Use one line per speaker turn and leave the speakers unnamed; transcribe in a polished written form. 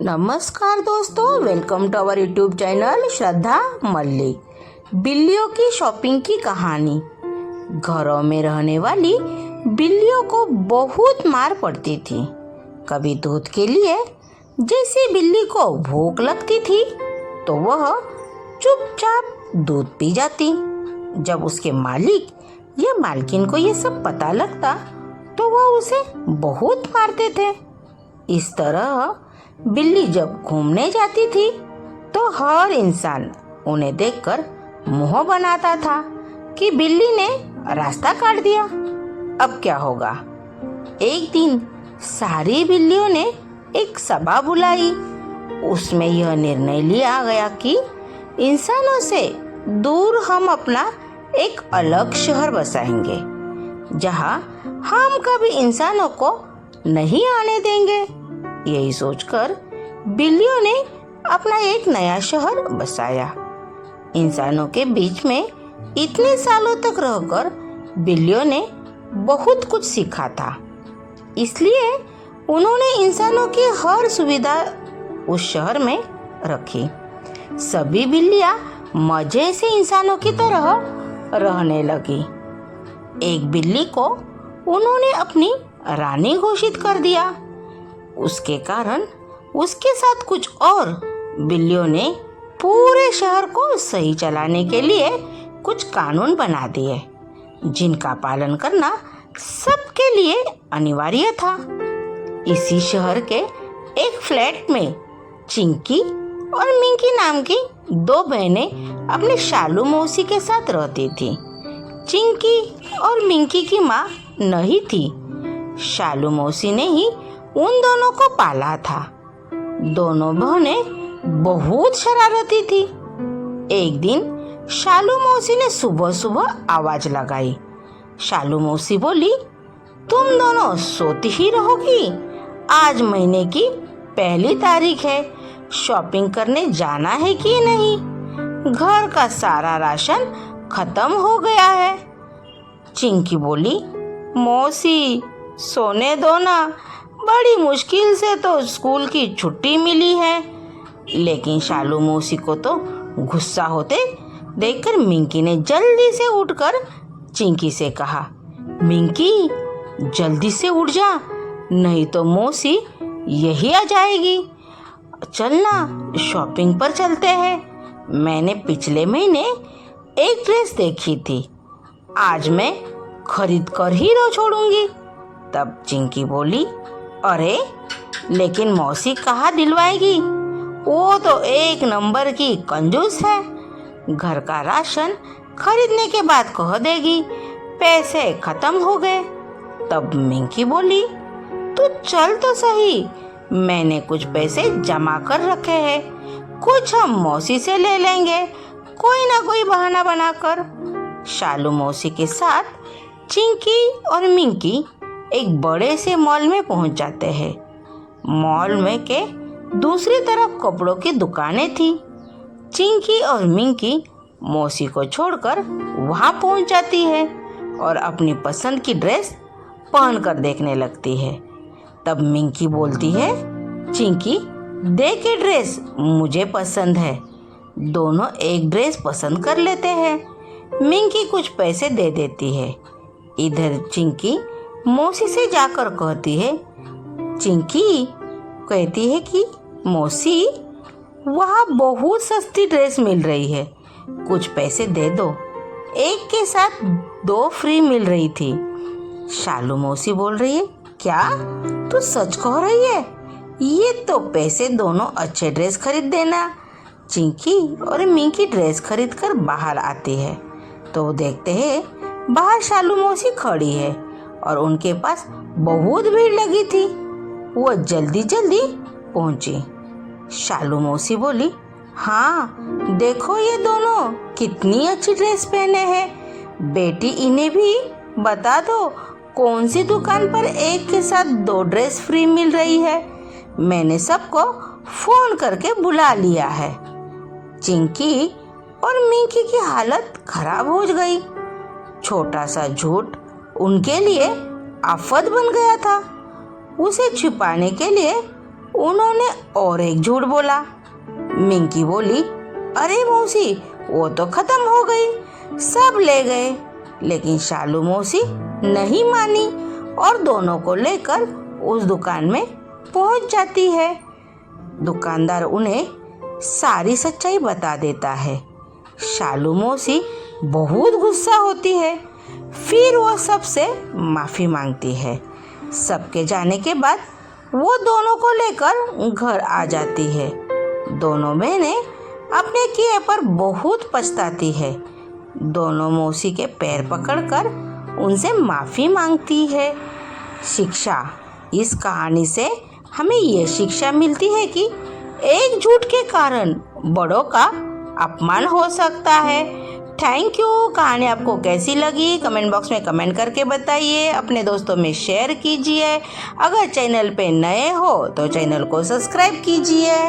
नमस्कार दोस्तों, welcome to our YouTube channel Shraddha Mallik. बिल्लियों की शॉपिंग की कहानी। घरों में रहने वाली बिल्लियों को बहुत मार पड़ती थी। कभी दूध के लिए जैसे बिल्ली को भूख लगती थी तो वह चुपचाप दूध पी जाती। जब उसके मालिक या मालकिन को ये सब पता लगता तो वह उसे बहुत मारते थे। इस तरह बिल्ली जब घूमने जाती थी तो हर इंसान उन्हें देखकर मुंह बनाता था कि बिल्ली ने रास्ता काट दिया, अब क्या होगा। एक दिन सारी बिल्लियों ने एक सभा बुलाई। उसमें यह निर्णय लिया गया कि इंसानों से दूर हम अपना एक अलग शहर बसाएंगे, जहां हम कभी इंसानों को नहीं आने देंगे। यही सोचकर बिल्लियों ने अपना एक नया शहर बसाया। इंसानों के बीच में इतने सालों तक रहकर बिल्लियों ने बहुत कुछ सीखा था, इसलिए उन्होंने इंसानों की हर सुविधा उस शहर में रखी। सभी बिल्लियां मजे से इंसानों की तरह रहने लगी। एक बिल्ली को उन्होंने अपनी रानी घोषित कर दिया। उसके कारण उसके साथ कुछ और बिल्लियों ने पूरे शहर को सही चलाने के लिए कुछ कानून बना दिए, जिनका पालन करना सबके लिए अनिवार्य था। इसी शहर के एक फ्लैट में चिंकी और मिंकी नाम की दो बहनें अपने शालू मौसी के साथ रहती थी। चिंकी और मिंकी की माँ नहीं थी, शालू मौसी ने ही उन दोनों को पाला था। दोनों बहनें बहुत शरारती थी। एक दिन शालू मौसी ने सुबह सुबह आवाज लगाई। शालू मौसी बोली, तुम दोनों सोती ही रहोगी? आज महीने की 1 तारीख है, शॉपिंग करने जाना है कि नहीं? घर का सारा राशन खत्म हो गया है। चिंकी बोली, मौसी सोने दो ना, बड़ी मुश्किल से तो स्कूल की छुट्टी मिली है। लेकिन शालू मौसी को तो गुस्सा होते देखकर मिंकी ने जल्दी से उठकर चिंकी से कहा, मिंकी जल्दी से उठ जा, नहीं तो मौसी यही आ जाएगी। चलना शॉपिंग पर चलते हैं। मैंने पिछले महीने एक ड्रेस देखी थी, आज मैं खरीद कर ही रो छोड़ूंगी। तब चिंकी बोली, अरे लेकिन मौसी कहाँ दिलवाएगी, वो तो एक नंबर की कंजूस है। घर का राशन खरीदने के बाद कह देगी पैसे खत्म हो गए। तब मिंकी बोली, तू चल तो सही, मैंने कुछ पैसे जमा कर रखे हैं, कुछ हम मौसी से ले लेंगे, कोई ना कोई बहाना बनाकर। शालू मौसी के साथ चिंकी और मिंकी एक बड़े से मॉल में पहुंच जाते हैं। मॉल में के दूसरी तरफ कपड़ों की दुकानें थी। चिंकी और मिंकी मौसी को छोड़कर वहां पहुंच जाती है और अपनी पसंद की ड्रेस पहनकर देखने लगती है। तब मिंकी बोलती है, चिंकी देख ये ड्रेस मुझे पसंद है। दोनों एक ड्रेस पसंद कर लेते हैं। मिंकी कुछ पैसे दे देती है। इधर चिंकी मौसी से जाकर कहती है, चिंकी कहती है कि मौसी वहाँ बहुत सस्ती ड्रेस मिल रही है, कुछ पैसे दे दो, एक के साथ 2 फ्री मिल रही थी। शालू मौसी बोल रही है, क्या तू सच कह रही है? ये तो पैसे दोनों अच्छे ड्रेस खरीद देना। चिंकी और मिंकी ड्रेस खरीद कर बाहर आती है तो देखते हैं बाहर शालू मौसी खड़ी है और उनके पास बहुत भीड़ लगी थी। वो जल्दी जल्दी पहुंची। शालू मौसी बोली, हाँ देखो ये दोनों कितनी अच्छी ड्रेस पहने हैं। बेटी इन्हें भी बता दो कौन सी दुकान पर एक के साथ 2 ड्रेस फ्री मिल रही है। मैंने सबको फोन करके बुला लिया है। चिंकी और मिंकी की हालत खराब हो गई। छोटा सा झूठ उनके लिए आफत बन गया था। उसे छिपाने के लिए उन्होंने और एक झूठ बोला। मिंकी बोली, अरे मौसी, वो तो खत्म हो गई, सब ले गए। लेकिन शालू मौसी नहीं मानी और दोनों को लेकर उस दुकान में पहुंच जाती है। दुकानदार उन्हें सारी सच्चाई बता देता है। शालू मौसी बहुत गुस्सा होती है। फिर वो सबसे माफ़ी मांगती है। सबके जाने के बाद वो दोनों को लेकर घर आ जाती है। दोनों बहनें अपने किए पर बहुत पछताती है। दोनों मौसी के पैर पकड़कर उनसे माफ़ी मांगती है। शिक्षा, इस कहानी से हमें ये शिक्षा मिलती है कि एक झूठ के कारण बड़ों का अपमान हो सकता है। Thank you. कहानी आपको कैसी लगी कमेंट बॉक्स में कमेंट करके बताइए। अपने दोस्तों में शेयर कीजिए। अगर चैनल पे नए हो तो चैनल को सब्सक्राइब कीजिए।